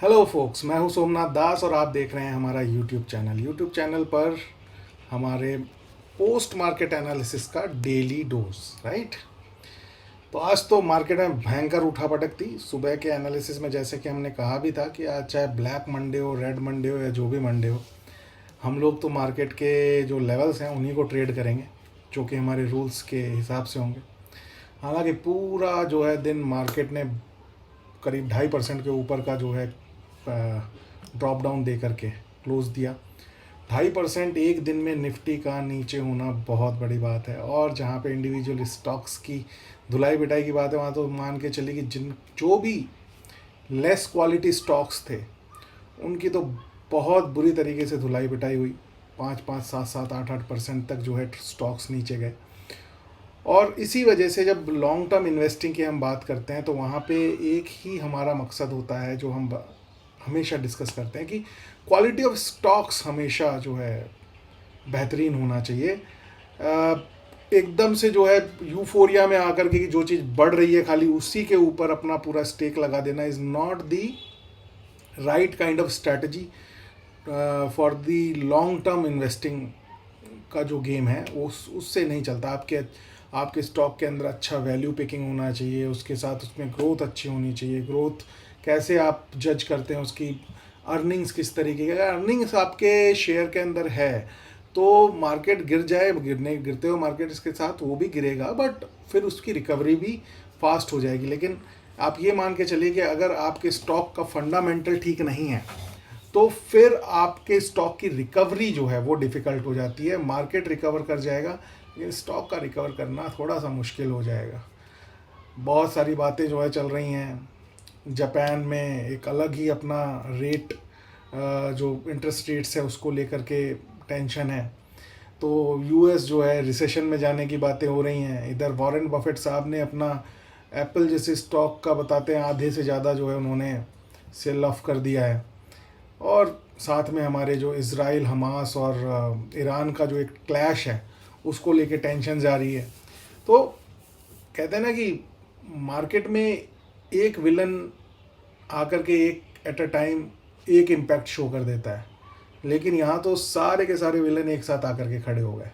Hello focus, मैं हूं सोमनाथ दास और आप देख रहे हैं हमारा यूट्यूब चैनल पर हमारे पोस्ट मार्केट एनालिसिस का डेली डोज। राइट। तो आज तो मार्केट में भयंकर उठापटक थी सुबह के एनालिसिस में। जैसे कि हमने कहा भी था कि आज चाहे ब्लैक मंडे हो, रेड मंडे हो या जो भी मंडे हो, हम लोग तो मार्केट के जो लेवल्स हैं उन्हीं को ट्रेड करेंगे, जो कि हमारे रूल्स के हिसाब से होंगे। हालांकि पूरा जो है दिन मार्केट ने करीब 2.5% के ऊपर का जो है ड्रॉप डाउन दे करके क्लोज दिया। 2.5% एक दिन में निफ्टी का नीचे होना बहुत बड़ी बात है। और जहाँ पे इंडिविजुअल स्टॉक्स की धुलाई बिटाई की बात है, वहाँ तो मान के चलिए कि जो भी लेस क्वालिटी स्टॉक्स थे उनकी तो बहुत बुरी तरीके से धुलाई बिटाई हुई। 5-5, 7-7, 8-8% तक जो है स्टॉक्स नीचे गए। और इसी वजह से जब लॉन्ग टर्म इन्वेस्टिंग की हम बात करते हैं तो वहाँ पे एक ही हमारा मकसद होता है, जो हम हमेशा डिस्कस करते हैं, कि क्वालिटी ऑफ स्टॉक्स हमेशा जो है बेहतरीन होना चाहिए। एकदम से जो है यूफोरिया में आकर के जो चीज़ बढ़ रही है खाली उसी के ऊपर अपना पूरा स्टेक लगा देना is not the right kind of strategy for the long term investing का जो गेम है उससे नहीं चलता। आपके स्टॉक के अंदर अच्छा वैल्यू पिकिंग होना चाहिए, उसके साथ उसमें ग्रोथ अच्छी होनी चाहिए। ग्रोथ कैसे आप जज करते हैं, उसकी अर्निंग्स किस तरीके की। अगर अर्निंग्स आपके शेयर के अंदर है तो मार्केट गिर जाए, गिरते हुए मार्केट इसके साथ वो भी गिरेगा, बट फिर उसकी रिकवरी भी फास्ट हो जाएगी। लेकिन आप ये मान के चलिए कि अगर आपके स्टॉक का फंडामेंटल ठीक नहीं है तो फिर आपके स्टॉक की रिकवरी जो है वो डिफ़िकल्ट हो जाती है। मार्केट रिकवर कर जाएगा लेकिन स्टॉक का रिकवर करना थोड़ा सा मुश्किल हो जाएगा। बहुत सारी बातें जो है चल रही हैं। जापान में एक अलग ही अपना रेट, जो इंटरेस्ट रेट्स है उसको लेकर के टेंशन है। तो यूएस जो है रिसेशन में जाने की बातें हो रही हैं। इधर वॉरेन बफेट साहब ने अपना एप्पल जैसे स्टॉक का बताते हैं आधे से ज़्यादा जो है उन्होंने सेल ऑफ कर दिया है। और साथ में हमारे जो इज़राइल, हमास और ईरान का जो एक क्लैश है उसको लेके टेंशन जा रही है। तो कहते हैं ना कि मार्केट में एक विलन आकर के एक एट अ टाइम एक इम्पैक्ट शो कर देता है, लेकिन यहाँ तो सारे के सारे विलन एक साथ आकर के खड़े हो गए।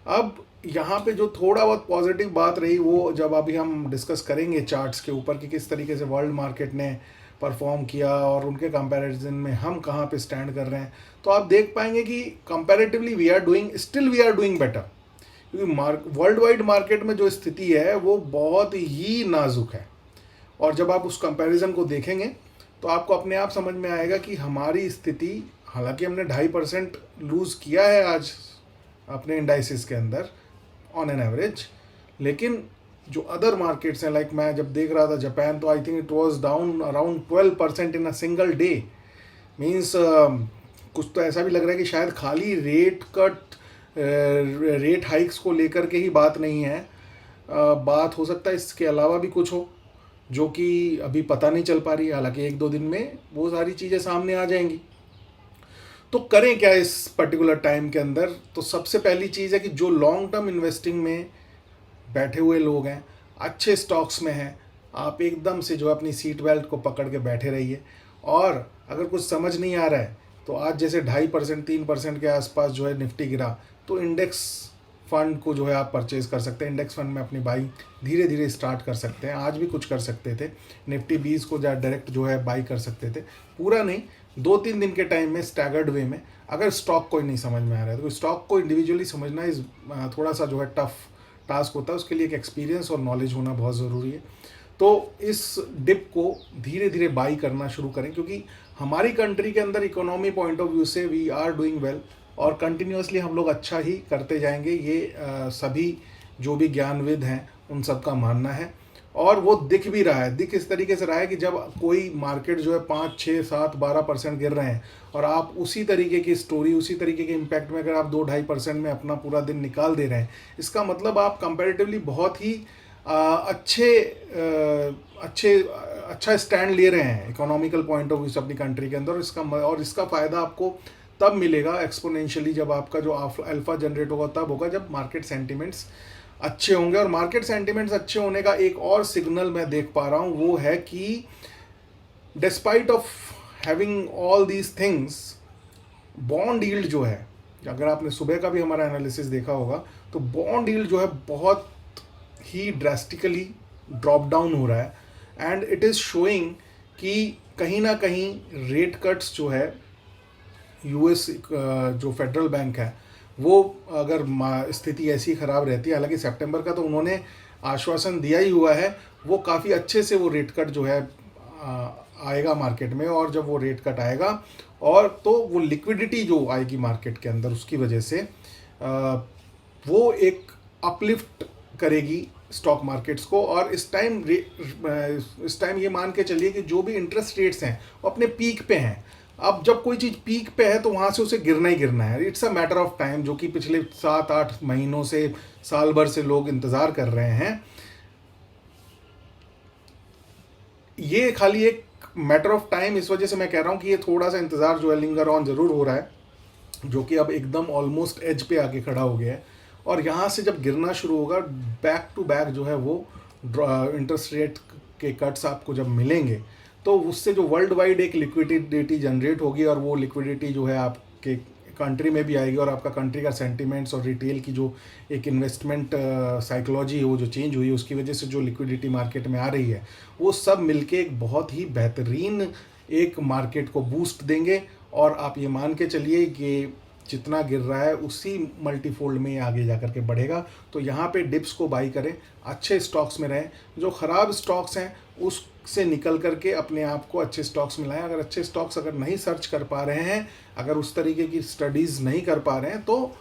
अब यहाँ पे जो थोड़ा बहुत पॉजिटिव बात रही वो जब अभी हम डिस्कस करेंगे चार्ट्स के ऊपर कि किस तरीके से वर्ल्ड मार्केट ने परफॉर्म किया और उनके कंपैरिजन में हम कहाँ पे स्टैंड कर रहे हैं, तो आप देख पाएंगे कि comparatively we are doing better. क्योंकि वर्ल्ड वाइड मार्केट में जो स्थिति है वो बहुत ही नाजुक है। और जब आप उस कंपैरिजन को देखेंगे तो आपको अपने आप समझ में आएगा कि हमारी स्थिति, हालांकि हमने 2.5% लूज़ किया है आज अपने इंडाइसिस के अंदर ऑन एन एवरेज, लेकिन जो अदर मार्केट्स हैं, लाइक मैं जब देख रहा था जापान, तो I think it was down around 12% in a single day. Means कुछ तो ऐसा भी लग रहा है कि शायद खाली रेट हाइक्स को लेकर के ही बात नहीं है। बात हो सकता है इसके अलावा भी कुछ हो जो कि अभी पता नहीं चल पा रही है। हालांकि 1-2 दिन में वो सारी चीज़ें सामने आ जाएंगी। तो करें क्या इस पर्टिकुलर टाइम के अंदर? तो सबसे पहली चीज़ है कि जो लॉन्ग टर्म इन्वेस्टिंग में बैठे हुए लोग हैं, अच्छे स्टॉक्स में हैं, आप एकदम से जो अपनी सीट बेल्ट को पकड़ के बैठे रहिए। और अगर कुछ समझ नहीं आ रहा है तो आज जैसे 2.5%, 3% के आसपास जो है निफ्टी गिरा, तो इंडेक्स फंड को जो है आप परचेज़ कर सकते हैं। इंडेक्स फंड में अपनी बाई धीरे धीरे स्टार्ट कर सकते हैं। आज भी कुछ कर सकते थे, निफ्टी 20 को डायरेक्ट जो है बाई कर सकते थे, पूरा नहीं, 2-3 दिन के टाइम में स्टैगर्ड वे में। अगर स्टॉक कोई नहीं समझ में आ रहा है तो स्टॉक को इंडिविजुअली समझना इस थोड़ा सा जो है टफ टास्क होता है। उसके लिए एक एक्सपीरियंस और नॉलेज होना बहुत ज़रूरी है। तो इस डिप को धीरे धीरे बाई करना शुरू करें, क्योंकि हमारी कंट्री के अंदर इकोनॉमी पॉइंट ऑफ व्यू से वी आर डूइंग वेल और कंटिन्यूसली हम लोग अच्छा ही करते जाएंगे। ये सभी जो भी ज्ञानविद हैं उन सब का मानना है। और वो दिख भी रहा है। दिख इस तरीके से रहा है कि जब कोई मार्केट जो है 5, 6, 7, 12% गिर रहे हैं और आप उसी तरीके की स्टोरी, उसी तरीके के इम्पैक्ट में अगर आप 2-2.5% में अपना पूरा दिन निकाल दे रहे हैं, इसका मतलब आप कंपैरेटिवली बहुत ही अच्छा स्टैंड ले रहे हैं इकोनॉमिकल पॉइंट ऑफ व्यू से अपनी कंट्री के अंदर। इसका फ़ायदा आपको तब मिलेगा एक्सपोनेंशियली, जब आपका जो अल्फा जनरेट होगा तब होगा जब मार्केट सेंटिमेंट्स अच्छे होंगे। और मार्केट सेंटिमेंट्स अच्छे होने का एक और सिग्नल मैं देख पा रहा हूँ, वो है कि despite of having all these things, bond yield जो है, अगर आपने सुबह का भी हमारा एनालिसिस देखा होगा, तो बॉन्ड यील्ड जो है बहुत ही ड्रास्टिकली ड्रॉप डाउन हो रहा है एंड इट इज़ शोइंग कि कहीं ना कहीं रेट कट्स जो है यूएस जो फेडरल बैंक है वो, अगर स्थिति ऐसी ख़राब रहती है, हालांकि सितंबर का तो उन्होंने आश्वासन दिया ही हुआ है, वो काफ़ी अच्छे से वो रेट कट जो है आएगा मार्केट में, और जब वो रेट कट आएगा और तो वो लिक्विडिटी जो आएगी मार्केट के अंदर उसकी वजह से वो एक अपलिफ्ट करेगी स्टॉक मार्केट्स को। और इस टाइम ये मान के चलिए कि जो भी इंटरेस्ट रेट्स हैं वो अपने पीक पे हैं। अब जब कोई चीज़ पीक पे है तो वहाँ से उसे गिरना ही गिरना है, it's a matter of time, जो कि पिछले 7-8 महीनों से, साल भर से लोग इंतज़ार कर रहे हैं। ये खाली एक मैटर ऑफ टाइम, इस वजह से मैं कह रहा हूँ कि ये थोड़ा सा इंतज़ार जो है लिंगर ऑन ज़रूर हो रहा है, जो कि अब एकदम ऑलमोस्ट एज पे आके खड़ा हो गया है। और यहाँ से जब गिरना शुरू होगा, बैक टू बैक जो है वो इंटरेस्ट रेट के कट्स आपको जब मिलेंगे, तो उससे जो वर्ल्ड वाइड एक लिक्विडिटी जनरेट होगी, और वो लिक्विडिटी जो है आपके कंट्री में भी आएगी, और आपका कंट्री का सेंटिमेंट्स और रिटेल की जो एक इन्वेस्टमेंट साइकोलॉजी है वो जो चेंज हुई है, उसकी वजह से जो लिक्विडिटी मार्केट में आ रही है, वो सब मिलके एक बहुत ही बेहतरीन एक मार्केट को बूस्ट देंगे। और आप ये मान के चलिए कि जितना गिर रहा है उसी मल्टीफोल्ड में आगे जा कर के बढ़ेगा। तो यहाँ पे डिप्स को बाई करें, अच्छे स्टॉक्स में रहें, जो ख़राब स्टॉक्स हैं उससे निकल करके अपने आप को अच्छे स्टॉक्स में लाएं। अगर अच्छे स्टॉक्स अगर नहीं सर्च कर पा रहे हैं, अगर उस तरीके की स्टडीज़ नहीं कर पा रहे हैं, तो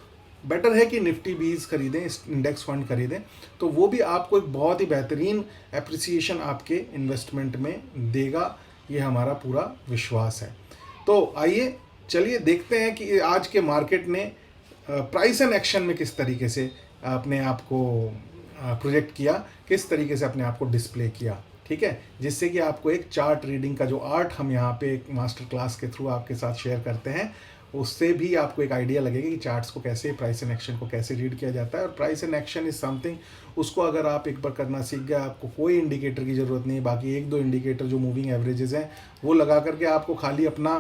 बेटर है कि निफ्टी बीज खरीदें, इंडेक्स फंड खरीदें, तो वो भी आपको एक बहुत ही बेहतरीन एप्रिसिएशन आपके इन्वेस्टमेंट में देगा, ये हमारा पूरा विश्वास है। तो आइए चलिए देखते हैं कि आज के मार्केट ने प्राइस एंड एक्शन में किस तरीके से अपने आप को प्रोजेक्ट किया, किस तरीके से अपने आप को डिस्प्ले किया, ठीक है, जिससे कि आपको एक चार्ट रीडिंग का जो आर्ट हम यहाँ पे एक मास्टर क्लास के थ्रू आपके साथ शेयर करते हैं, उससे भी आपको एक आइडिया लगेगा कि चार्ट्स को कैसे, प्राइस एंड एक्शन को कैसे रीड किया जाता है। और price and action is something, उसको अगर आप एक बार करना सीख गए, आपको कोई इंडिकेटर की ज़रूरत नहीं, बाकी 1-2 इंडिकेटर जो मूविंग एवरेजेस हैं वो लगा करके आपको खाली अपना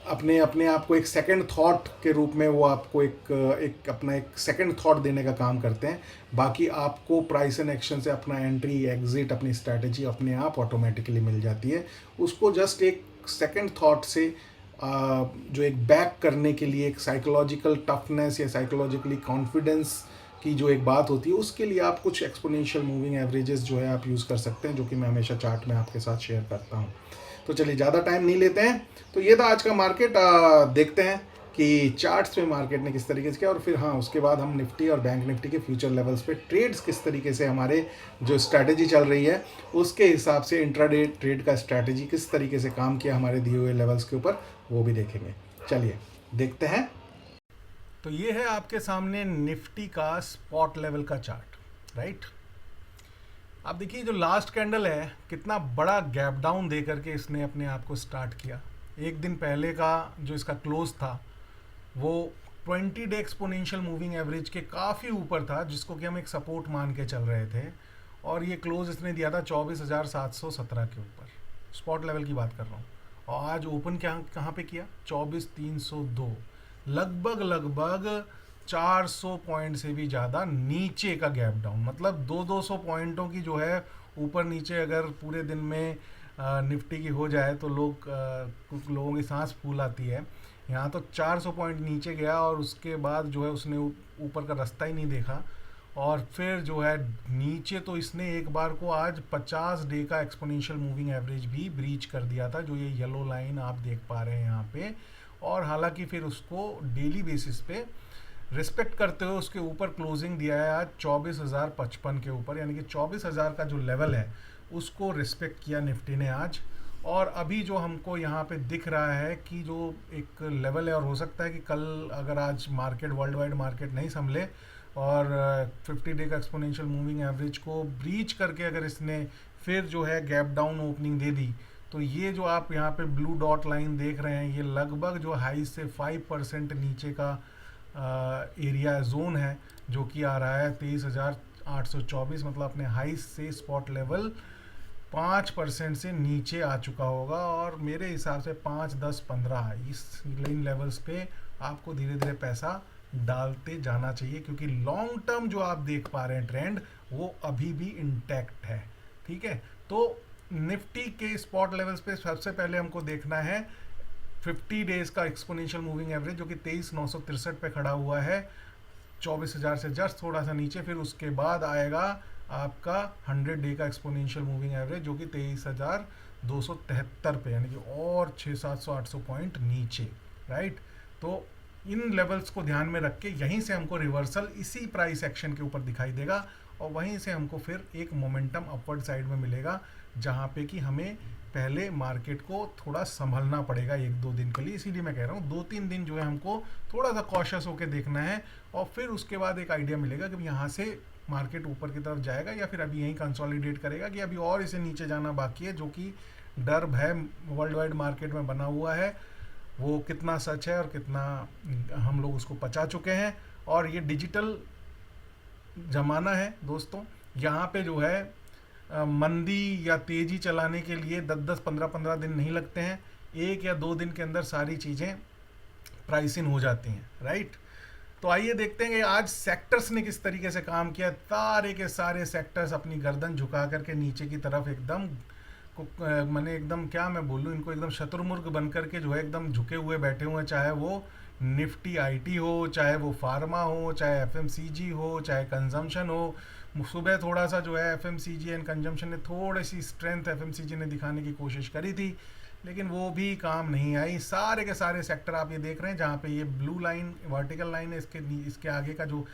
अपने आप को एक सेकंड थॉट के रूप में वो आपको एक अपना एक सेकंड थॉट देने का काम करते हैं। बाकी आपको प्राइस एंड एक्शन से अपना एंट्री एग्जिट, अपनी स्ट्रैटेजी अपने आप ऑटोमेटिकली मिल जाती है। उसको जस्ट एक सेकंड थॉट से जो एक बैक करने के लिए एक साइकोलॉजिकल टफनेस या साइकोलॉजिकली कॉन्फिडेंस की जो एक बात होती है, उसके लिए आप कुछ एक्सपोनेंशियल मूविंग एवरेजेस जो है आप यूज़ कर सकते हैं, जो कि मैं हमेशा चार्ट में आपके साथ शेयर करता हूँ। तो चलिए ज़्यादा टाइम नहीं लेते हैं, तो ये था आज का मार्केट। देखते हैं कि चार्ट्स में मार्केट ने किस तरीके से किया, और फिर हाँ उसके बाद हम निफ्टी और बैंक निफ्टी के फ्यूचर लेवल्स पे ट्रेड्स किस तरीके से, हमारे जो स्ट्रैटेजी चल रही है उसके हिसाब से इंट्राडे ट्रेड का स्ट्रैटेजी किस तरीके से काम किया हमारे दिए हुए लेवल्स के ऊपर, वो भी देखेंगे। चलिए देखते हैं। तो ये है आपके सामने निफ्टी का स्पॉट लेवल का चार्ट, राइट। आप देखिए जो लास्ट कैंडल है, कितना बड़ा गैप डाउन दे करके इसने अपने आप को स्टार्ट किया। एक दिन पहले का जो इसका क्लोज था वो 20 डे एक्सपोनेंशियल मूविंग एवरेज के काफ़ी ऊपर था, जिसको कि हम एक सपोर्ट मान के चल रहे थे, और ये क्लोज इसने दिया था 24,717 के ऊपर, स्पॉट लेवल की बात कर रहा हूँ। और आज ओपन कहाँ पे किया, 24,302, लगभग 400 पॉइंट से भी ज़्यादा नीचे का गैप डाउन। मतलब 200 पॉइंटों की जो है ऊपर नीचे अगर पूरे दिन में निफ्टी की हो जाए तो कुछ लोगों की सांस फूल आती है। यहाँ तो 400 पॉइंट नीचे गया और उसके बाद जो है उसने ऊपर का रास्ता ही नहीं देखा, और फिर जो है नीचे तो इसने एक बार को आज 50 डे का एक्सपोनेंशियल मूविंग एवरेज भी ब्रीच कर दिया था, जो ये येलो लाइन आप देख पा रहे हैं यहाँ पे। और हालांकि फिर उसको डेली बेसिस पे रिस्पेक्ट करते हुए उसके ऊपर क्लोजिंग दिया है आज 24,055 के ऊपर, यानी कि 24,000 का जो लेवल है उसको रिस्पेक्ट किया निफ्टी ने आज। और अभी जो हमको यहाँ पे दिख रहा है कि जो एक लेवल है, और हो सकता है कि कल अगर आज मार्केट, वर्ल्ड वाइड मार्केट नहीं संभले और 50 डे का एक्सपोनेंशियल मूविंग एवरेज को ब्रीच करके अगर इसने फिर जो है गैप डाउन ओपनिंग दे दी, तो ये जो आप यहाँ पे ब्लू डॉट लाइन देख रहे हैं, ये लगभग जो हाई से 5% नीचे का एरिया जोन है, जो कि आ रहा है 23,824, मतलब अपने हाई से स्पॉट लेवल 5% से नीचे आ चुका होगा, और मेरे हिसाब से 5, 10, 15 इस इन लेवल्स पे आपको धीरे धीरे पैसा डालते जाना चाहिए, क्योंकि लॉन्ग टर्म जो आप देख पा रहे हैं ट्रेंड वो अभी भी इंटैक्ट है। ठीक है, तो निफ्टी के स्पॉट लेवल्स पे सबसे पहले हमको देखना है 50 डेज का एक्सपोनेंशियल मूविंग एवरेज, जो कि 23,963 पे खड़ा हुआ है, 24,000 से जस्ट थोड़ा सा नीचे। फिर उसके बाद आएगा आपका 100 डे का एक्सपोनेंशियल मूविंग एवरेज, जो कि 23,273 पे, यानी कि और 600-700-800 पॉइंट नीचे, राइट। तो इन लेवल्स को ध्यान में रख के यहीं से हमको रिवर्सल इसी प्राइस एक्शन के ऊपर दिखाई देगा, और वहीं से हमको फिर एक मोमेंटम अपवर्ड साइड में मिलेगा, जहाँ पे कि हमें पहले मार्केट को थोड़ा संभलना पड़ेगा 1-2 दिन के लिए। इसीलिए मैं कह रहा हूँ 2-3 दिन जो है हमको थोड़ा सा कॉशियस होकर देखना है, और फिर उसके बाद एक आइडिया मिलेगा कि यहाँ से मार्केट ऊपर की तरफ जाएगा या फिर अभी यहीं कंसोलिडेट करेगा, कि अभी और इसे नीचे जाना बाकी है, जो कि डर भय वर्ल्ड वाइड मार्केट में बना हुआ है। वो कितना सच है और कितना हम लोग उसको पचा चुके हैं। और ये डिजिटल ज़माना है दोस्तों, यहाँ पे जो है मंदी या तेज़ी चलाने के लिए 10-10, 15-15 दिन नहीं लगते हैं, 1 या 2 दिन के अंदर सारी चीज़ें प्राइस इन हो जाती हैं, राइट। तो आइए देखते हैं कि आज सेक्टर्स ने किस तरीके से काम किया। सारे के सारे सेक्टर्स अपनी गर्दन झुका करके नीचे की तरफ एकदम मैंने एकदम क्या मैं बोलूँ इनको, एकदम शत्रुमुर्ग बन करके जो है एकदम झुके हुए बैठे हुए हैं। चाहे वो निफ्टी आईटी हो, चाहे वो फार्मा हो, चाहे एफएमसीजी हो, चाहे कंजम्पशन हो। सुबह थोड़ा सा जो है एफएमसीजी एंड कंजम्पशन ने थोड़ी सी स्ट्रेंथ एफएमसीजी ने दिखाने की कोशिश करी थी, लेकिन वो भी काम नहीं आई। सारे के सारे सेक्टर आप ये देख रहे हैं, जहाँ पे ये ब्लू लाइन वर्टिकल लाइन है, इसके आगे का जो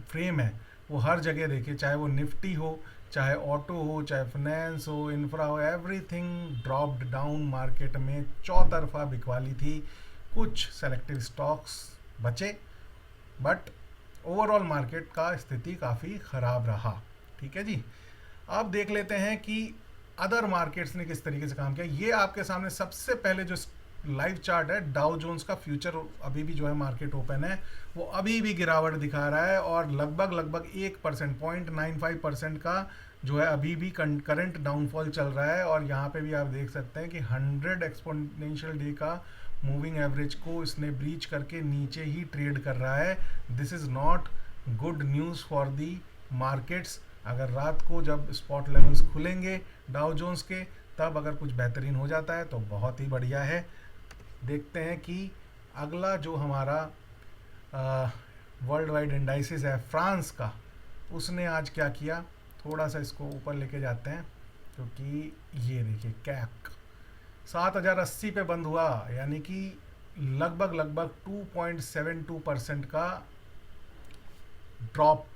फ्रेम है वो हर जगह देखिए, चाहे वो निफ्टी हो, चाहे ऑटो हो, चाहे फाइनेंस हो, इंफ्रा हो, एवरीथिंग ड्रॉप्ड डाउन। मार्केट में चौतरफा बिकवाली थी, कुछ सेलेक्टिव स्टॉक्स बचे, बट ओवरऑल मार्केट का स्थिति काफ़ी ख़राब रहा। ठीक है जी, अब देख लेते हैं कि अदर मार्केट्स ने किस तरीके से काम किया। ये आपके सामने सबसे पहले जो लाइव चार्ट है डाउ जोन्स का फ्यूचर, अभी भी जो है मार्केट ओपन है, वो अभी भी गिरावट दिखा रहा है, और लगभग 1%, 0.95% का जो है अभी भी करंट डाउनफॉल चल रहा है। और यहाँ पे भी आप देख सकते हैं कि 100 एक्सपोनेंशियल डे का मूविंग एवरेज को इसने ब्रीच करके नीचे ही ट्रेड कर रहा है। This is not good news for the markets. अगर रात को जब स्पॉट लेवल्स खुलेंगे डाउ जोन्स के, तब अगर कुछ बेहतरीन हो जाता है तो बहुत ही बढ़िया है। देखते हैं कि अगला जो हमारा वर्ल्ड वाइड इंडाइसिस है फ्रांस का, उसने आज क्या किया। थोड़ा सा इसको ऊपर लेके जाते हैं, क्योंकि ये देखिए कैक 7,080 पे बंद हुआ, यानी कि लगभग 2.72% का ड्रॉप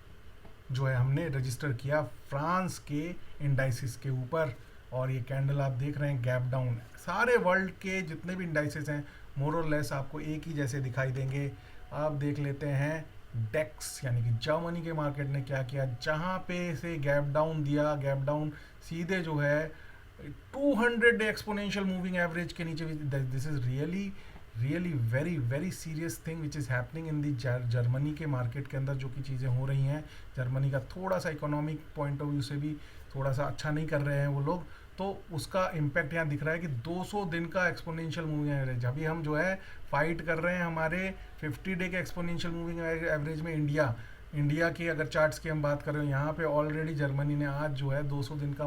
जो है हमने रजिस्टर किया फ्रांस के इंडाइसिस के ऊपर। और ये कैंडल आप देख रहे हैं गैप डाउन। सारे वर्ल्ड के जितने भी इंडाइसिस हैं मोर और लेस आपको एक ही जैसे दिखाई देंगे। आप देख लेते हैं डेक्स यानी कि जर्मनी के मार्केट ने क्या किया, जहाँ पे से गैप डाउन दिया, गैप डाउन सीधे जो है 200 एक्सपोनेंशियल मूविंग एवरेज के नीचे। This is really very serious thing which is happening in the Germany के मार्केट के अंदर। जो कि चीज़ें हो रही हैं, जर्मनी का थोड़ा सा इकोनॉमिक पॉइंट ऑफ व्यू से भी थोड़ा सा अच्छा नहीं कर रहे हैं वो लोग, तो उसका इम्पैक्ट यहाँ दिख रहा है कि 200 दिन का एक्सपोनेंशियल मूविंग एवरेज। अभी हम जो है फाइट कर रहे हैं हमारे 50 डे के एक्सपोनेंशियल मूविंग एवरेज में। इंडिया की अगर चार्ट्स की हम बात करें, यहाँ पे ऑलरेडी जर्मनी ने आज जो है 200 दिन का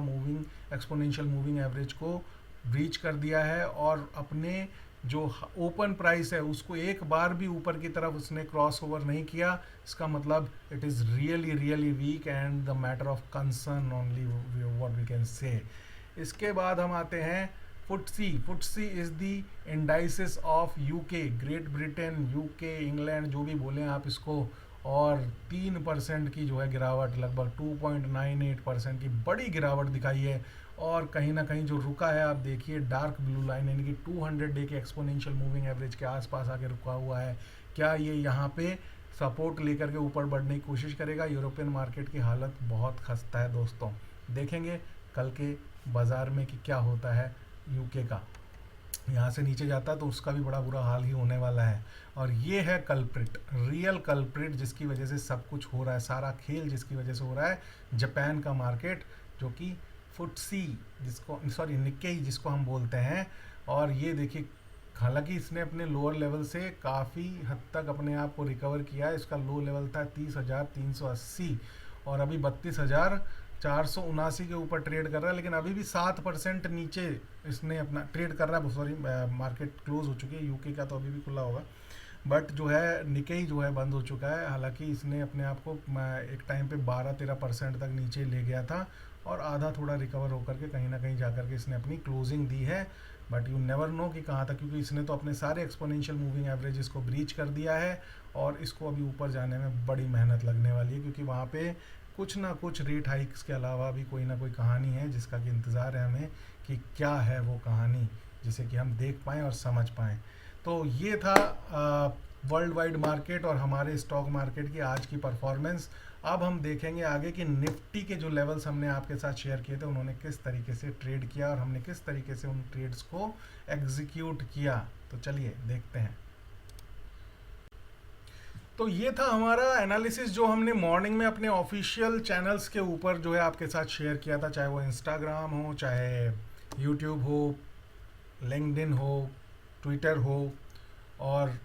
एक्सपोनेंशियल मूविंग एवरेज को ब्रीच कर दिया है, और अपने जो ओपन प्राइस है उसको एक बार भी ऊपर की तरफ उसने क्रॉस ओवर नहीं किया। इसका मतलब it is really weak and the matter of concern only what we can say. इसके बाद हम आते हैं FTSE is the indices of UK, Great Britain, UK, England, जो भी बोलें आप इसको। और 3% की जो है गिरावट, लगभग 2.98% की बड़ी गिरावट दिखाई है। और कहीं ना कहीं जो रुका है आप देखिए डार्क ब्लू लाइन, यानी कि 200 डे के एक्सपोनेंशियल मूविंग एवरेज के आसपास आके रुका हुआ है। क्या ये यहाँ पे सपोर्ट लेकर के ऊपर बढ़ने की कोशिश करेगा? यूरोपियन मार्केट की हालत बहुत खस्ता है दोस्तों। देखेंगे कल के बाज़ार में कि क्या होता है। यूके का यहाँ से नीचे जाता है तो उसका भी बड़ा बुरा हाल ही होने वाला है। और ये है कल्प्रिट, रियल कल्प्रिट, जिसकी वजह से सब कुछ हो रहा है, सारा खेल जिसकी वजह से हो रहा है, जापान का मार्केट, जो कि फुटसी जिसको सॉरी निक्केई जिसको हम बोलते हैं। और ये देखिए, हालांकि इसने अपने लोअर लेवल से काफ़ी हद तक अपने आप को रिकवर किया है। इसका लो लेवल था 30,380 और अभी 32,479 के ऊपर ट्रेड कर रहा है, लेकिन अभी भी 7% नीचे इसने अपना ट्रेड कर रहा है। सॉरी, मार्केट क्लोज हो चुकी है, यूके का तो अभी भी खुला होगा, बट जो है निकेई जो है बंद हो चुका है। हालांकि इसने अपने आप को एक टाइम पे 12-13% तक नीचे ले गया था और आधा थोड़ा रिकवर होकर के कहीं ना कहीं जाकर के इसने अपनी क्लोजिंग दी है। बट यू नेवर नो कि कहाँ तक, क्योंकि इसने तो अपने सारे एक्सपोनेंशियल मूविंग एवरेजेस को ब्रीच कर दिया है और इसको अभी ऊपर जाने में बड़ी मेहनत लगने वाली है, क्योंकि वहाँ पे कुछ ना कुछ रेट हाइक्स के अलावा भी कोई ना कोई कहानी है जिसका कि इंतज़ार है हमें कि क्या है वो कहानी, जिसे कि हम देख पाएँ और समझ पाएँ। तो ये था वर्ल्ड वाइड मार्केट और हमारे स्टॉक मार्केट की आज की परफॉर्मेंस। अब हम देखेंगे आगे कि निफ्टी के जो लेवल्स हमने आपके साथ शेयर किए थे उन्होंने किस तरीके से ट्रेड किया और हमने किस तरीके से उन ट्रेड्स को एग्जीक्यूट किया। तो चलिए देखते हैं। तो ये था हमारा एनालिसिस जो हमने मॉर्निंग में अपने ऑफिशियल चैनल्स के ऊपर जो है आपके साथ शेयर किया था, चाहे वो इंस्टाग्राम हो, चाहे यूट्यूब हो, लिंक्डइन हो, ट्विटर हो, और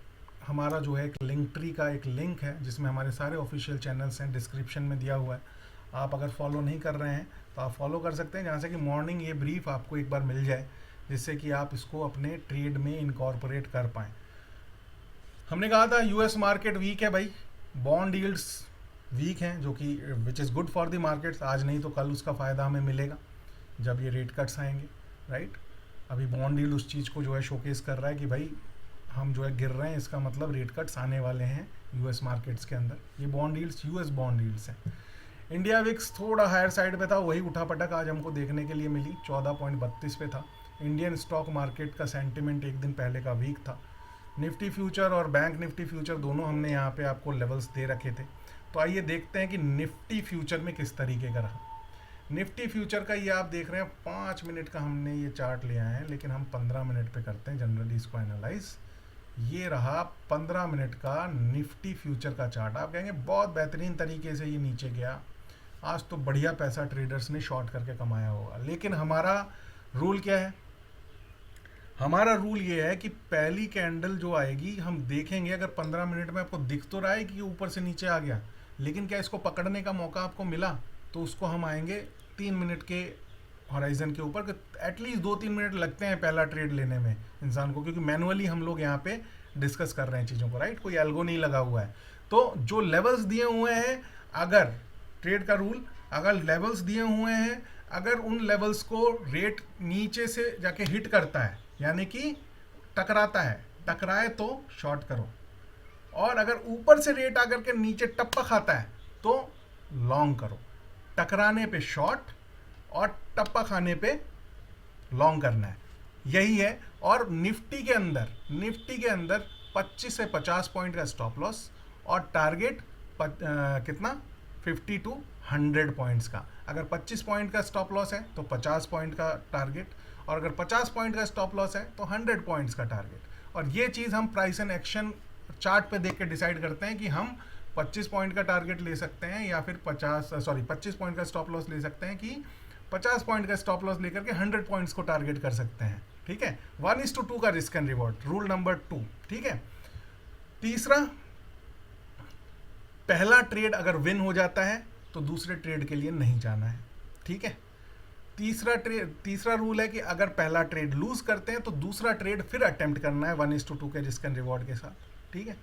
हमारा जो है एक लिंकट्री का एक लिंक है जिसमें हमारे सारे ऑफिशियल चैनल्स हैं, डिस्क्रिप्शन में दिया हुआ है। आप अगर फॉलो नहीं कर रहे हैं तो आप फॉलो कर सकते हैं, जहाँ से कि मॉर्निंग ये ब्रीफ आपको एक बार मिल जाए, जिससे कि आप इसको अपने ट्रेड में इनकॉर्पोरेट कर पाएँ। हमने कहा था यूएस मार्केट वीक है भाई, बॉन्ड यील्ड्स वीक हैं, जो कि which is good for the markets. आज नहीं तो कल उसका फ़ायदा हमें मिलेगा जब ये रेट कट्स आएंगे, राइट। अभी बॉन्ड यील्ड उस चीज़ को जो है शोकेस कर रहा है कि भाई हम जो है गिर रहे हैं, इसका मतलब रेट कट्स आने वाले हैं यूएस मार्केट्स के अंदर। ये bond yields US bond yields हैं। इंडिया विक्स थोड़ा हायर साइड पे था, वही उठा पटक आज हमको देखने के लिए मिली, 14.32 पे था। इंडियन स्टॉक मार्केट का सेंटिमेंट एक दिन पहले का वीक था। निफ्टी फ्यूचर और बैंक निफ्टी फ्यूचर दोनों हमने यहाँ पे आपको लेवल्स दे रखे थे। तो आइए देखते हैं कि निफ्टी फ्यूचर में किस तरीके का रहा। निफ्टी फ्यूचर का ये आप देख रहे हैं 5 मिनट का हमने ये चार्ट लिया है, लेकिन हम 15 मिनट पे करते हैं जनरली इसको एनालाइज। ये रहा 15 मिनट का निफ्टी फ्यूचर का चार्ट। आप कहेंगे बहुत बेहतरीन तरीके से ये नीचे गया, आज तो बढ़िया पैसा ट्रेडर्स ने शॉर्ट करके कमाया होगा। लेकिन हमारा रूल क्या है? हमारा रूल ये है कि पहली कैंडल जो आएगी हम देखेंगे, अगर 15 मिनट में आपको दिख तो रहा है कि ऊपर से नीचे आ गया, लेकिन क्या इसको पकड़ने का मौका आपको मिला, तो उसको हम आएंगे 3 मिनट के हॉराइजन के ऊपर। एटलीस्ट 2-3 मिनट लगते हैं पहला ट्रेड लेने में इंसान को, क्योंकि मैनुअली हम लोग यहाँ पे डिस्कस कर रहे हैं चीज़ों को, राइट। कोई एल्गो नहीं लगा हुआ है। तो जो लेवल्स दिए हुए हैं, अगर ट्रेड का रूल, अगर लेवल्स दिए हुए हैं, अगर उन लेवल्स को रेट नीचे से जाके हिट करता है, यानी कि टकराता है, टकराए तो शॉर्ट करो, और अगर ऊपर से रेट आकर के नीचे टप्पा खाता है तो लॉन्ग करो। टकराने पे शॉर्ट और टप्पा खाने पे लॉन्ग करना है, यही है। और निफ्टी के अंदर 25 से 50 पॉइंट का स्टॉप लॉस और टारगेट कितना 50 to 100 पॉइंट्स का। अगर 25 पॉइंट का स्टॉप लॉस है तो 50 पॉइंट का टारगेट, और अगर 50 पॉइंट का स्टॉप लॉस है तो 100 पॉइंट्स का टारगेट। और ये चीज़ हम प्राइस एंड एक्शन चार्ट पे देख के डिसाइड करते हैं कि हम 25 पॉइंट का टारगेट ले सकते हैं या फिर 25 पॉइंट का स्टॉप लॉस ले सकते हैं, कि 50 पॉइंट का स्टॉप लॉस लेकर के 100 पॉइंट्स को टारगेट कर सकते हैं, ठीक है। 1:2 का risk and reward, rule number 2, ठीक है। तीसरा, पहला ट्रेड अगर विन हो जाता है तो दूसरे ट्रेड के लिए नहीं जाना है, ठीक है। तीसरा रूल है कि अगर पहला ट्रेड लूज करते हैं तो दूसरा ट्रेड फिर अटेम्प्ट करना है 1:2 के रिस्क एंड रिवॉर्ड के साथ, ठीक है।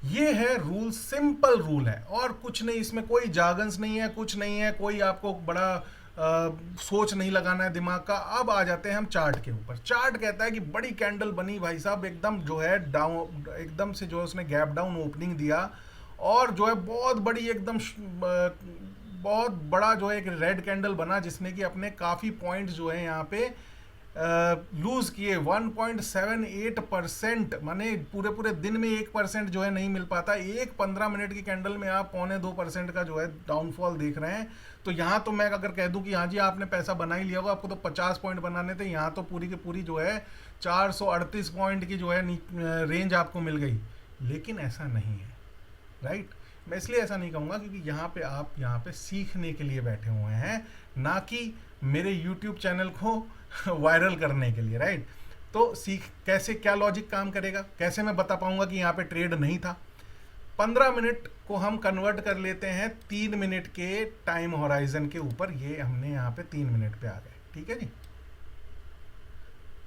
ये है रूल, सिंपल रूल है और कुछ नहीं, इसमें कोई जागन्स नहीं है, कुछ नहीं है, कोई आपको बड़ा सोच नहीं लगाना है दिमाग का। अब आ जाते हैं हम चार्ट के ऊपर। चार्ट कहता है कि बड़ी कैंडल बनी भाई साहब, एकदम जो है डाउन, एकदम से जो है उसने गैप डाउन ओपनिंग दिया और जो है बहुत बड़ी एकदम बहुत बड़ा जो है एक रेड कैंडल बना, जिसने कि अपने काफ़ी पॉइंट्स जो है यहाँ पे लूज किए। 1.78%, माने पूरे दिन में 1% जो है नहीं मिल पाता। एक 15 मिनट की कैंडल में आप 1.25% का जो है डाउनफॉल देख रहे हैं। तो यहाँ तो मैं अगर कह दूं कि हाँ जी आपने पैसा बना ही लिया होगा, आपको तो 50 पॉइंट बनाने थे, यहाँ तो पूरी की पूरी जो है 438 पॉइंट की जो है रेंज आपको मिल गई। लेकिन ऐसा नहीं है, राइट। मैं इसलिए ऐसा नहीं कहूँगा क्योंकि यहाँ पे आप यहाँ पे सीखने के लिए बैठे हुए हैं, ना कि मेरे यूट्यूब चैनल को वायरल करने के लिए, राइट। तो सीख कैसे, क्या लॉजिक काम करेगा, कैसे मैं बता पाऊंगा कि यहाँ पे ट्रेड नहीं था। 15 मिनट को हम कन्वर्ट कर लेते हैं 3 मिनट के टाइम होराइजन के ऊपर। ये हमने यहाँ पे 3 मिनट पे आ गए, ठीक है जी।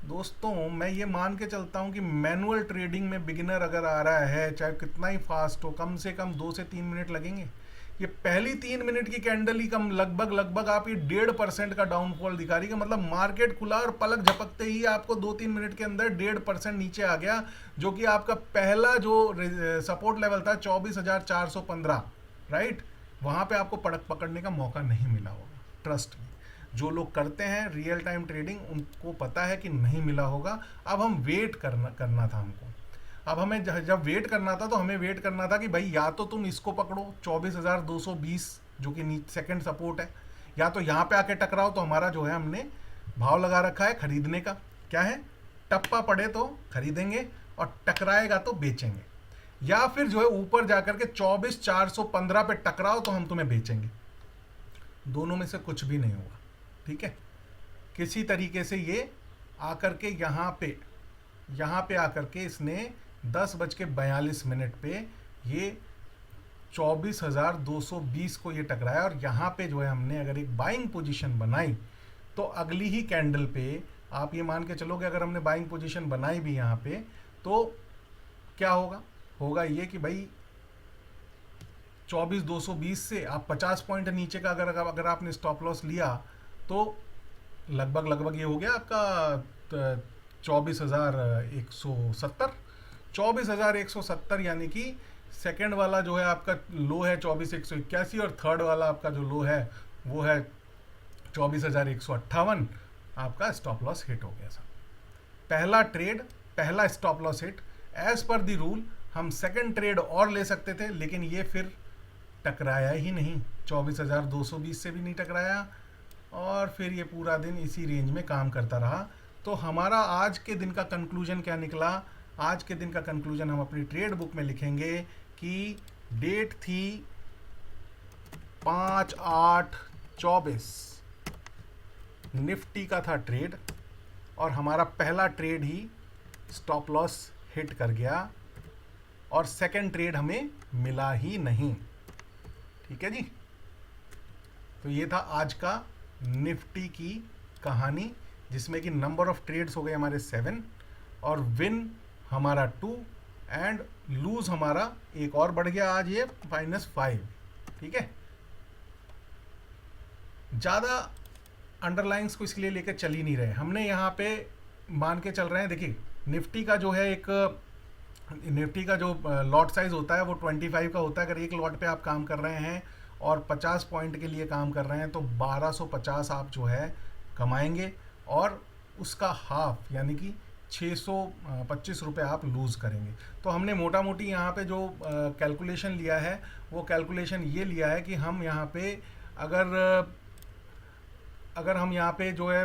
दोस्तों मैं ये मान के चलता हूँ कि मैनुअल ट्रेडिंग में बिगिनर अगर आ रहा है, चाहे कितना ही फास्ट हो, कम से कम 2 से 3 मिनट लगेंगे। ये पहली 3 मिनट की कैंडल ही कम लगभग आप ये 1.5% का डाउनफॉल दिखा रही है। मतलब मार्केट खुला और पलक झपकते ही आपको 2-3 मिनट के अंदर 1.5% नीचे आ गया, जो कि आपका पहला जो सपोर्ट लेवल था 24,415, राइट, वहां पे आपको पड़क पकड़ने का मौका नहीं मिला होगा। ट्रस्ट में, जो लोग करते हैं रियल टाइम ट्रेडिंग उनको पता है कि नहीं मिला होगा। अब हम वेट करना था हमको। अब हमें जब वेट करना था तो हमें वेट करना था कि भाई या तो तुम इसको पकड़ो 24,220 जो कि सेकंड सपोर्ट है, या तो यहाँ पे आके टकराओ। तो हमारा जो है हमने भाव लगा रखा है खरीदने का, क्या है, टप्पा पड़े तो खरीदेंगे और टकराएगा तो बेचेंगे, या फिर जो है ऊपर जाकर के 24,415 पे टकराओ तो हम तुम्हें बेचेंगे। दोनों में से कुछ भी नहीं होगा, ठीक है। किसी तरीके से ये आकर के यहाँ पे आकर के इसने 10:42 पे ये 24,220 को ये टकराया, और यहाँ पे जो है हमने अगर एक बाइंग पोजीशन बनाई तो अगली ही कैंडल पे आप ये मान के चलोगे, अगर हमने बाइंग पोजीशन बनाई भी यहाँ पे तो क्या होगा ये कि भाई 24,220 से आप 50 पॉइंट नीचे का अगर आपने स्टॉप लॉस लिया तो लगभग ये हो गया आपका 24,170 यानी कि सेकंड वाला जो है आपका लो है 24,181 और थर्ड वाला आपका जो लो है वो है 24,158। आपका स्टॉप लॉस हिट हो गया सर। पहला ट्रेड, पहला stop loss hit. As per the rule हम सेकंड ट्रेड और ले सकते थे, लेकिन ये फिर टकराया ही नहीं, 24,220 से भी नहीं टकराया, और फिर ये पूरा दिन इसी रेंज में काम करता रहा। तो हमारा आज के दिन का कंक्लूजन क्या निकला? आज के दिन का कंक्लूजन हम अपनी ट्रेड बुक में लिखेंगे कि डेट थी 5/8/24, निफ्टी का था ट्रेड, और हमारा पहला ट्रेड ही स्टॉप लॉस हिट कर गया, और सेकंड ट्रेड हमें मिला ही नहीं, ठीक है जी। तो ये था आज का निफ्टी की कहानी, जिसमें कि नंबर ऑफ ट्रेड्स हो गए हमारे 7 और विन हमारा 2 एंड लूज हमारा एक और बढ़ गया आज ये -5, ठीक है। ज़्यादा अंडरलाइंस को इसलिए लेकर चल ही नहीं रहे, हमने यहाँ पे मान के चल रहे हैं। देखिए निफ्टी का जो है निफ्टी का जो लॉट साइज होता है वो 25 का होता है। अगर एक लॉट पे आप काम कर रहे हैं और 50 पॉइंट के लिए काम कर रहे हैं तो 1250 आप जो है कमाएंगे, और उसका हाफ यानी कि 625 रुपये आप लूज़ करेंगे। तो हमने मोटा मोटी यहाँ पे जो कैलकुलेशन लिया है वो कैलकुलेशन ये लिया है कि हम यहाँ पे अगर हम यहाँ पे जो है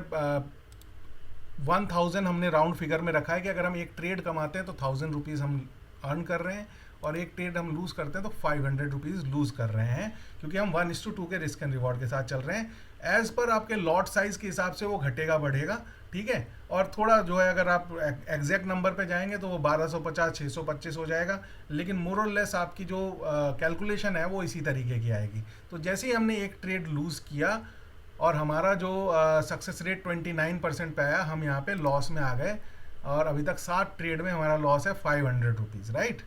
1000 हमने राउंड फिगर में रखा है कि अगर हम एक ट्रेड कमाते हैं तो 1000 रुपीज़ हम अर्न कर रहे हैं, और एक ट्रेड हम लूज़ करते हैं तो 500 रुपीज़ लूज़ कर रहे हैं, क्योंकि हम 1:2 के रिस्क एंड रिवॉर्ड के साथ चल रहे हैं। एज पर आपके लॉट साइज के हिसाब से वो घटेगा बढ़ेगा, ठीक है। और थोड़ा जो है अगर आप एग्जैक्ट नंबर पे जाएंगे तो वो 1250 625 हो जाएगा, लेकिन मोर और लेस आपकी जो कैलकुलेशन है वो इसी तरीके की आएगी। तो जैसे ही हमने एक ट्रेड लूज़ किया और हमारा जो सक्सेस रेट 29% पे आया, हम यहाँ पे लॉस में आ गए, और अभी तक 7 ट्रेड में हमारा लॉस है 500 रुपीज़, राइट।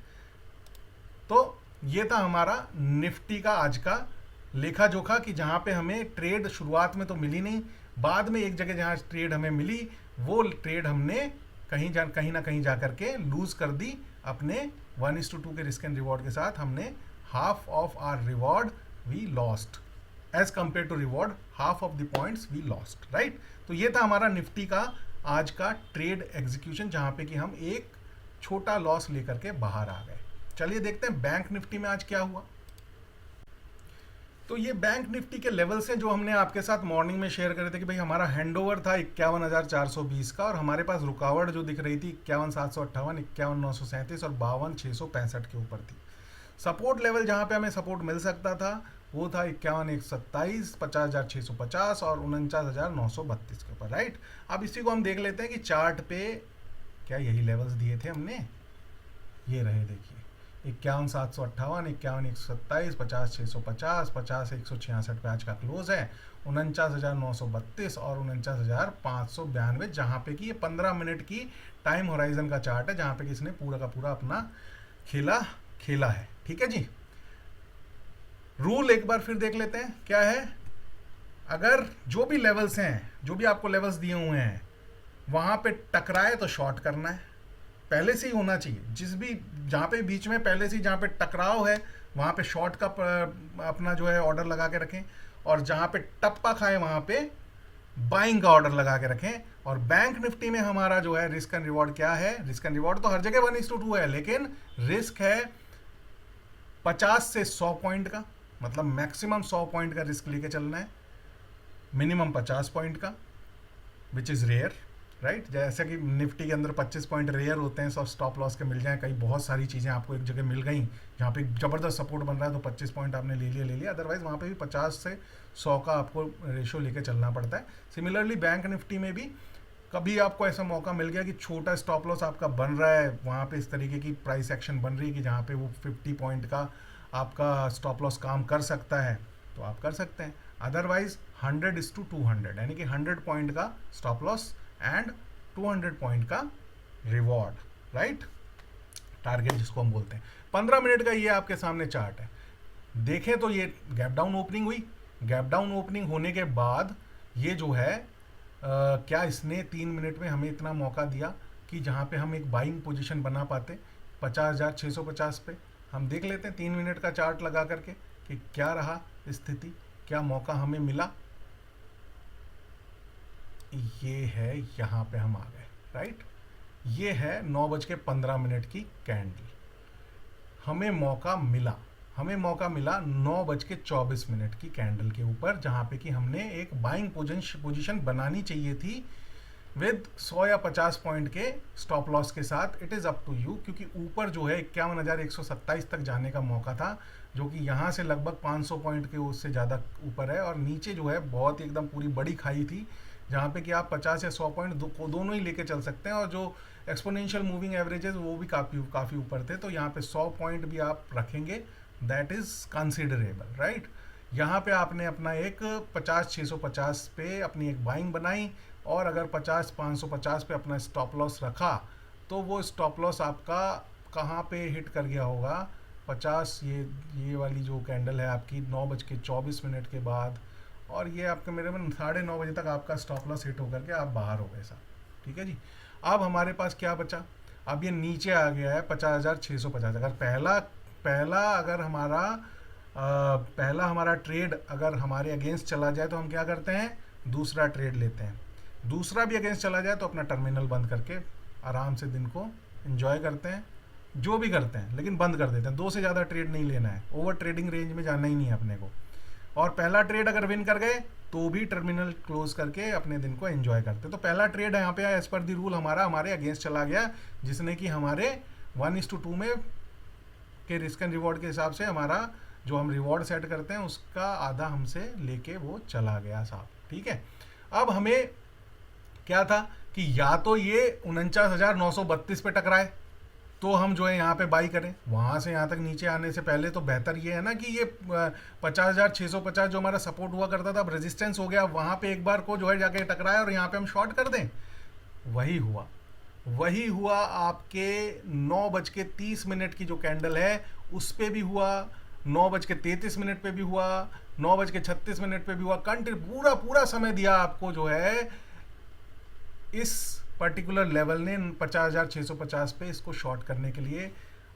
तो ये था हमारा निफ्टी का आज का लेखा जोखा, कि जहाँ पे हमें ट्रेड शुरुआत में तो मिली नहीं, बाद में एक जगह जहाँ ट्रेड हमें मिली वो ट्रेड हमने कहीं ना कहीं जा करके लूज कर दी अपने 1:2 के रिस्क एंड रिवॉर्ड के साथ। हमने half of our reward we lost as compare to reward, half of the points we lost, right. तो ये था हमारा निफ्टी का आज का ट्रेड एग्जीक्यूशन, जहाँ पे कि हम एक छोटा लॉस लेकर के बाहर आ गए। चलिए देखते हैं बैंक निफ्टी में आज क्या हुआ। तो ये बैंक निफ्टी के लेवल्स हैं जो हमने आपके साथ मॉर्निंग में शेयर करे थे कि भाई हमारा हैंडओवर था 51,420 का, और हमारे पास रुकावट जो दिख रही थी 51,758, 51,937 और 52,665 के ऊपर थी। सपोर्ट लेवल जहाँ पे हमें सपोर्ट मिल सकता था वो था 51,127, 50,650 और 49,932 के ऊपर, राइट। अब इसी को हम देख लेते हैं कि चार्ट पे क्या यही लेवल्स दिए थे हमने, ये रहे देखिए 51,758, 51,127, 50,650, 50,166 पे आज का क्लोज है, 49,932 और 49,592, जहाँ पे कि ये 15 मिनट की टाइम होराइजन का चार्ट है, जहाँ पे कि इसने पूरा का पूरा अपना खेला है, ठीक है जी। रूल एक बार फिर देख लेते हैं क्या है। अगर जो भी लेवल्स हैं, जो भी आपको लेवल्स दिए हुए हैं, वहां पे टकराए तो शॉर्ट करना है, पहले से ही होना चाहिए। जिस भी जहाँ पे बीच में पहले से जहाँ पे टकराव है वहाँ पे शॉर्ट का अपना जो है ऑर्डर लगा के रखें, और जहाँ पे टप्पा खाए वहाँ पे बाइंग का ऑर्डर लगा के रखें। और बैंक निफ्टी में हमारा जो है रिस्क एंड रिवॉर्ड क्या है, रिस्क एंड रिवॉर्ड तो हर जगह 1:2 है, लेकिन रिस्क है 50 से 100 पॉइंट का, मतलब मैक्सिमम 100 पॉइंट का रिस्क लेके चलना है, मिनिमम 50 पॉइंट का, विच इज़ रेयर, राइट। जैसे कि निफ्टी के अंदर 25 पॉइंट रेयर होते हैं, सब स्टॉप लॉस के मिल जाएं, कई बहुत सारी चीज़ें आपको एक जगह मिल गई जहाँ पे ज़बरदस्त सपोर्ट बन रहा है तो 25 पॉइंट आपने ले लिया, अदरवाइज वहाँ पे भी 50 से 100 का आपको रेशो लेके चलना पड़ता है। सिमिलरली बैंक निफ्टी में भी कभी आपको ऐसा मौका मिल गया कि छोटा स्टॉप लॉस आपका बन रहा है, वहाँ पे इस तरीके की प्राइस एक्शन बन रही है कि जहाँ पे वो 50 पॉइंट का आपका स्टॉप लॉस काम कर सकता है तो आप कर सकते हैं, अदरवाइज 100:200, यानी कि 100 पॉइंट का स्टॉप लॉस एंड 200 पॉइंट का रिवॉर्ड, राइट, टारगेट जिसको हम बोलते हैं। 15 मिनट का ये आपके सामने चार्ट है, देखें तो ये गैप डाउन ओपनिंग हुई, गैप डाउन ओपनिंग होने के बाद ये जो है क्या इसने 3 मिनट में हमें इतना मौका दिया कि जहाँ पे हम एक बाइंग पोजीशन बना पाते 50,650 पे। हम देख लेते हैं 3 मिनट का चार्ट लगा करके कि क्या रहा स्थिति, क्या मौका हमें मिला। ये है, यहाँ पे हम आ गए, राइट। ये है 9:15 की कैंडल, हमें मौका मिला 9:24 की कैंडल के ऊपर, जहाँ पे कि हमने एक बाइंग पोजीशन बनानी चाहिए थी विद 100 या 50 पॉइंट के स्टॉप लॉस के साथ। It is up to you, क्योंकि ऊपर जो है 51,127 तक जाने का मौका था, जो कि यहाँ से लगभग 500 पॉइंट के उससे ज़्यादा ऊपर है, और नीचे जो है बहुत ही एकदम पूरी बड़ी खाई थी जहाँ पे कि आप 50 या 100 पॉइंट दोनों ही लेके चल सकते हैं, और जो एक्सपोनेंशियल मूविंग एवरेजेस वो भी काफ़ी ऊपर थे, तो यहाँ पे 100 पॉइंट भी आप रखेंगे, दैट इज़ कंसिडरेबल, राइट। यहाँ पे आपने अपना एक 50,650 पे अपनी एक बाइंग बनाई, और अगर 50,550 पे अपना स्टॉप लॉस रखा तो वो स्टॉप लॉस आपका कहाँ पे हिट कर गया होगा, 50, ये वाली जो कैंडल है आपकी 9:24 के बाद, और ये आपके मेरे में 9:30 बजे तक आपका स्टॉप लॉस हिट होकर के आप बाहर हो गए साहब, ठीक है जी। अब हमारे पास क्या बचा, अब ये नीचे आ गया है 50,650। अगर पहला हमारा ट्रेड अगर हमारे अगेंस्ट चला जाए तो हम क्या करते हैं, दूसरा ट्रेड लेते हैं, दूसरा भी अगेंस्ट चला जाए तो अपना टर्मिनल बंद करके आराम से दिन को एंजॉय करते हैं, जो भी करते हैं, लेकिन बंद कर देते हैं। 2 से ज़्यादा ट्रेड नहीं लेना है, ओवर ट्रेडिंग रेंज में जाना ही नहीं है अपने को। और पहला ट्रेड अगर विन कर गए तो भी टर्मिनल क्लोज करके अपने दिन को एंजॉय करते हैं। तो पहला ट्रेड यहाँ पे एज पर दी रूल हमारे अगेंस्ट चला गया, जिसने कि हमारे 1:2 में के रिस्क एंड रिवॉर्ड के हिसाब से हमारा जो हम रिवॉर्ड सेट करते हैं उसका आधा हमसे लेके वो चला गया साहब, ठीक है। अब हमें क्या था कि या तो ये 49,932 पे टकराए तो हम जो है यहाँ पे बाई करें, वहाँ से यहाँ तक नीचे आने से पहले तो बेहतर ये है ना कि ये 50,650 जो हमारा सपोर्ट हुआ करता था अब रेजिस्टेंस हो गया, वहाँ पे एक बार को जो है जाके टकराए और यहाँ पे हम शॉर्ट कर दें। वही हुआ आपके 9:30 की जो कैंडल है उस पे भी हुआ, 9:33 पे भी हुआ, 9:36 पे भी हुआ। कंटिन्यू पूरा समय दिया आपको जो है इस पर्टिकुलर लेवल ने 50,650 पे इसको शॉर्ट करने के लिए।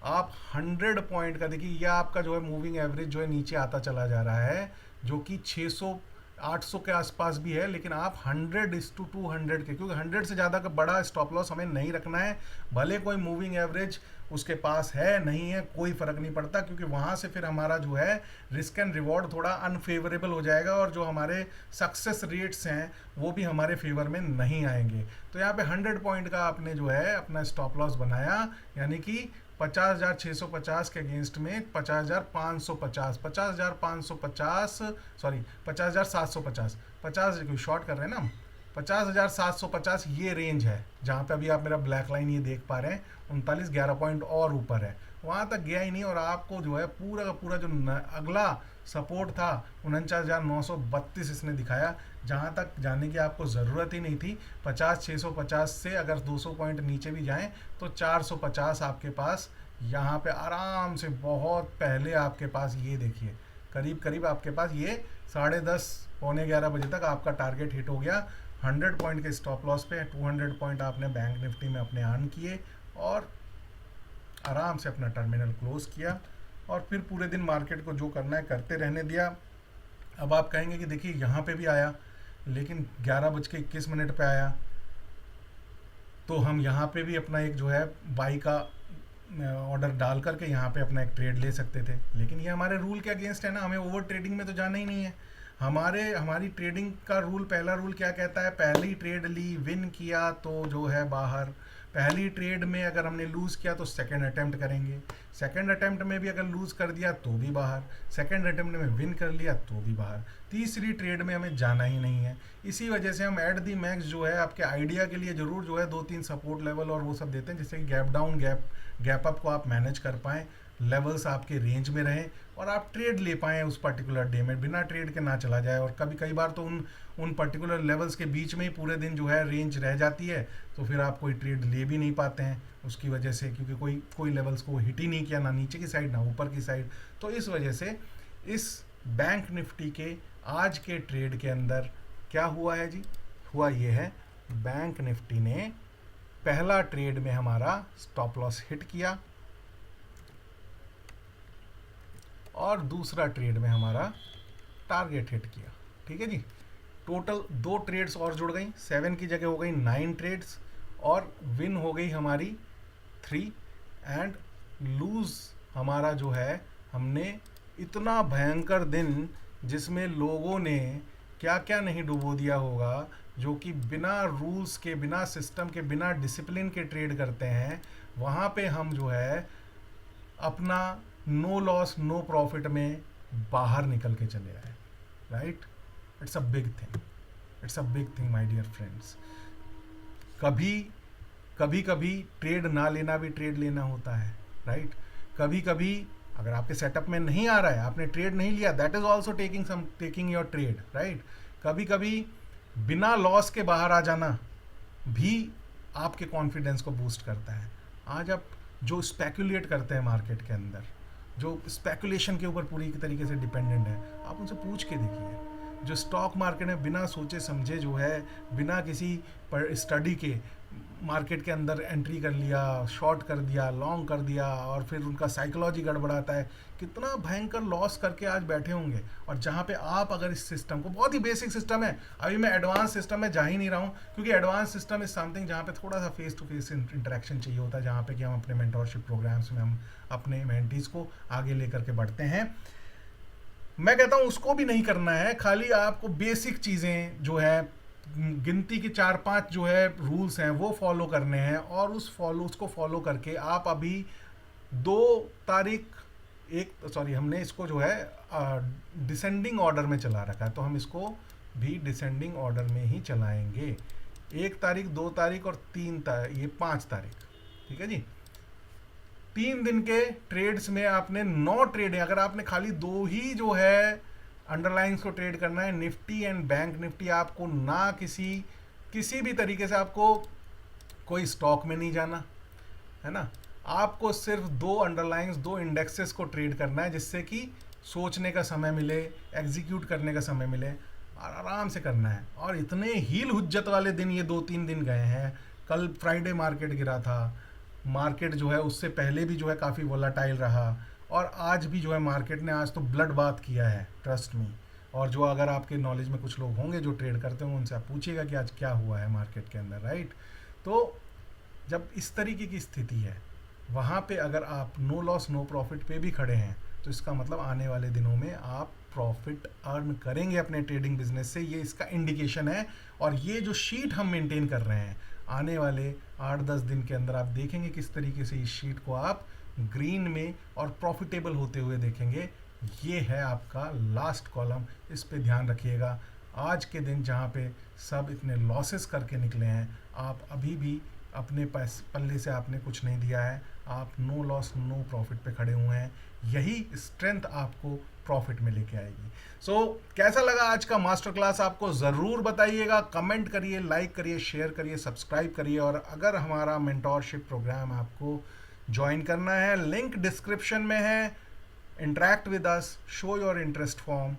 आप 100 पॉइंट का देखिए, यह आपका जो है मूविंग एवरेज जो है नीचे आता चला जा रहा है, जो कि 600-800 के आसपास भी है, लेकिन आप 100:200 के, क्योंकि 100 से ज़्यादा का बड़ा स्टॉप लॉस हमें नहीं रखना है। भले कोई मूविंग एवरेज उसके पास है नहीं है कोई फ़र्क नहीं पड़ता, क्योंकि वहाँ से फिर हमारा जो है रिस्क एंड रिवॉर्ड थोड़ा अनफेवरेबल हो जाएगा, और जो हमारे सक्सेस रेट्स हैं वो भी हमारे फेवर में नहीं आएंगे। तो यहाँ पे 100 पॉइंट का आपने जो है अपना स्टॉप लॉस बनाया, यानी कि 50,650 के अगेंस्ट में 50,550, 50,550, सॉरी 50,750, 50 क्यों शॉर्ट कर रहे हैं ना हम, 50,750 ये रेंज है जहाँ पे अभी आप मेरा ब्लैक लाइन ये देख पा रहे हैं, 39 11 पॉइंट और ऊपर है, वहाँ तक गया ही नहीं। और आपको जो है पूरा का पूरा जो अगला सपोर्ट था 49,932 इसने दिखाया, जहाँ तक जाने की आपको ज़रूरत ही नहीं थी। 50,650 से अगर 200 पॉइंट नीचे भी जाएं तो 450 आपके पास यहाँ पे आराम से, बहुत पहले आपके पास ये देखिए करीब करीब आपके पास ये 10:30 पौने 11 बजे तक आपका टारगेट हिट हो गया। 100 पॉइंट के स्टॉप लॉस पे 200 पॉइंट आपने बैंक निफ्टी में अपने अर्न किए और आराम से अपना टर्मिनल क्लोज किया और फिर पूरे दिन मार्केट को जो करना है करते रहने दिया। अब आप कहेंगे कि देखिए यहाँ पे भी आया, लेकिन 11:21 पे आया, तो हम यहाँ पे भी अपना एक जो है बाई का ऑर्डर डाल करके यहाँ पे अपना एक ट्रेड ले सकते थे, लेकिन ये हमारे रूल के अगेंस्ट है ना, हमें ओवर ट्रेडिंग में तो जाना ही नहीं है। हमारी ट्रेडिंग का रूल, पहला रूल क्या कहता है, पहली ट्रेड ली, विन किया तो जो है बाहर, पहली ट्रेड में अगर हमने लूज़ किया तो सेकंड अटेम्प्ट करेंगे, सेकंड अटेम्प्ट में भी अगर लूज़ कर दिया तो भी बाहर, सेकंड अटेम्प्ट में विन कर लिया तो भी बाहर, तीसरी ट्रेड में हमें जाना ही नहीं है। इसी वजह से हम एट दी मैक्स जो है आपके आइडिया के लिए ज़रूर जो है 2-3 सपोर्ट लेवल और वो सब देते हैं, जिससे कि गैप डाउन गैप अप को आप मैनेज कर पाएँ, लेवल्स आपके रेंज में रहें और आप ट्रेड ले पाएँ उस पर्टिकुलर डे में, बिना ट्रेड के ना चला जाए। और कई बार तो उन पर्टिकुलर लेवल्स के बीच में ही पूरे दिन जो है रेंज रह जाती है, तो फिर आप कोई ट्रेड ले भी नहीं पाते हैं उसकी वजह से, क्योंकि कोई लेवल्स को हिट ही नहीं किया, ना नीचे की साइड ना ऊपर की साइड। तो इस वजह से इस बैंक निफ्टी के आज के ट्रेड के अंदर क्या हुआ है जी, हुआ ये है, बैंक निफ्टी ने पहला ट्रेड में हमारा स्टॉप लॉस हिट किया और दूसरा ट्रेड में हमारा टारगेट हिट किया। ठीक है जी, टोटल 2 ट्रेड्स और जुड़ गई, 7 की जगह हो गई 9 ट्रेड्स और विन हो गई हमारी 3 एंड लूज हमारा जो है, हमने इतना भयंकर दिन जिसमें लोगों ने क्या क्या नहीं डुबो दिया होगा, जो कि बिना रूल्स के, बिना सिस्टम के, बिना डिसिप्लिन के ट्रेड करते हैं, वहाँ पे हम जो है अपना नो लॉस नो प्रॉफिट में बाहर निकल के चले आए। Right, it's a big thing, it's a big thing my dear friends. कभी कभी ट्रेड ना लेना भी ट्रेड लेना होता है। राइट, कभी कभी अगर आपके सेटअप में नहीं आ रहा है, आपने ट्रेड नहीं लिया, that is also taking your trade. Right, कभी कभी बिना लॉस के बाहर आ जाना भी आपके कॉन्फिडेंस को बूस्ट करता है। आज आप जो स्पेकुलेट करते हैं मार्केट के अंदर, जो स्पेकुलेशन के ऊपर पूरी तरीके से डिपेंडेंट है, आप उनसे पूछ के देखिए, जो स्टॉक मार्केट में बिना सोचे समझे जो है, बिना किसी स्टडी के मार्केट के अंदर एंट्री कर लिया, शॉर्ट कर दिया, लॉन्ग कर दिया और फिर उनका साइकोलॉजी गड़बड़ाता है, कितना भयंकर लॉस करके आज बैठे होंगे। और जहाँ पे आप अगर इस सिस्टम को, बहुत ही बेसिक सिस्टम है, अभी मैं एडवांस सिस्टम में जा ही नहीं रहा हूँ, क्योंकि एडवांस सिस्टम इज समथिंग जहाँ पे थोड़ा सा फेस टू फेस इंटरेक्शन चाहिए होता है, जहाँ पे कि हम अपने मेंटोरशिप प्रोग्राम्स में हम अपने मेंटीज को आगे लेकर के बढ़ते हैं। मैं कहता हूँ उसको भी नहीं करना है, खाली आपको बेसिक चीज़ें जो है, गिनती के 4-5 जो है रूल्स हैं वो फॉलो करने हैं, और उसको फॉलो करके आप अभी 2 तारीख हमने इसको जो है डिसेंडिंग ऑर्डर में चला रखा है, तो हम इसको भी डिसेंडिंग ऑर्डर में ही चलाएंगे। 1 तारीख, 2 तारीख और 3 तारीख, ये 5 तारीख। ठीक है जी, 3 दिन के ट्रेड्स में आपने 9 ट्रेड है, अगर आपने खाली 2 ही जो है अंडरलाइंस को ट्रेड करना है, निफ्टी एंड बैंक निफ्टी, आपको ना किसी भी तरीके से आपको कोई स्टॉक में नहीं जाना है ना, आपको सिर्फ 2 अंडरलाइंस, 2 इंडेक्सेस को ट्रेड करना है, जिससे कि सोचने का समय मिले, एग्जीक्यूट करने का समय मिले, और आराम से करना है। और इतने हील हुज्जत वाले दिन ये 2-3 दिन गए हैं। कल फ्राइडे मार्केट गिरा था, मार्केट जो है उससे पहले भी जो है काफ़ी वोलाटाइल रहा, और आज भी जो है मार्केट ने आज तो ब्लड बाथ किया है, ट्रस्ट मी। और जो अगर आपके नॉलेज में कुछ लोग होंगे जो ट्रेड करते होंगे, उनसे आप पूछिएगा कि आज क्या हुआ है मार्केट के अंदर। राइट, तो जब इस तरीके की स्थिति है, वहाँ पे अगर आप नो लॉस नो प्रॉफिट पे भी खड़े हैं, तो इसका मतलब आने वाले दिनों में आप प्रॉफिट अर्न करेंगे अपने ट्रेडिंग बिजनेस से, ये इसका इंडिकेशन है। और ये जो शीट हम मेंटेन कर रहे हैं, आने वाले 8-10 दिन के अंदर आप देखेंगे किस तरीके से इस शीट को आप ग्रीन में और प्रॉफिटेबल होते हुए देखेंगे। ये है आपका लास्ट कॉलम, इस पे ध्यान रखिएगा। आज के दिन जहाँ पे सब इतने लॉसेस करके निकले हैं, आप अभी भी अपने पल्ले से आपने कुछ नहीं दिया है, आप नो लॉस नो प्रॉफिट पे खड़े हुए हैं। यही स्ट्रेंथ आपको प्रॉफिट में लेके आएगी। सो कैसा लगा आज का मास्टर क्लास, आपको ज़रूर बताइएगा, कमेंट करिए, लाइक करिए, शेयर करिए, सब्सक्राइब करिए। और अगर हमारा मेंटोरशिप प्रोग्राम आपको ज्वाइन करना है, लिंक डिस्क्रिप्शन में है। interact with us, show your interest form,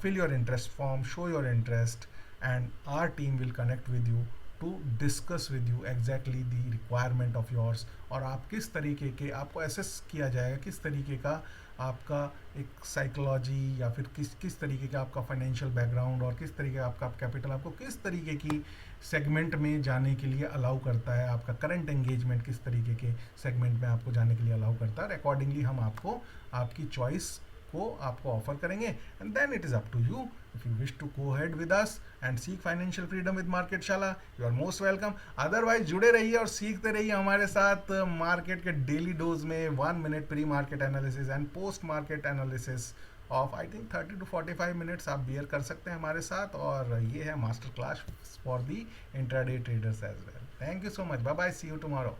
fill your interest form, show your interest, and our team will connect with you to discuss with you exactly the requirement of yours। और आप किस तरीके के, आपको assess किया जाएगा किस तरीके का आपका एक साइकोलॉजी या फिर किस तरीके का आपका फाइनेंशियल बैकग्राउंड और किस तरीके का आपका कैपिटल आपको किस तरीके की सेगमेंट में जाने के लिए अलाउ करता है, आपका करंट एंगेजमेंट किस तरीके के सेगमेंट में आपको जाने के लिए अलाउ करता है। अकॉर्डिंगली हम आपको आपकी चॉइस को आपको ऑफर करेंगे, and then it is up to you. If you wish to go ahead with us and seek financial freedom with market Shala, you are most welcome. Otherwise जुड़े रहिए और सीखते रहिए हमारे साथ मार्केट के डेली डोज में 1 minute pre market analysis and post market analysis of I think 30 to 45 minutes आप बियर कर सकते हैं हमारे साथ। और ये है master class for the intraday traders as well. Thank you so much, bye bye, see you tomorrow.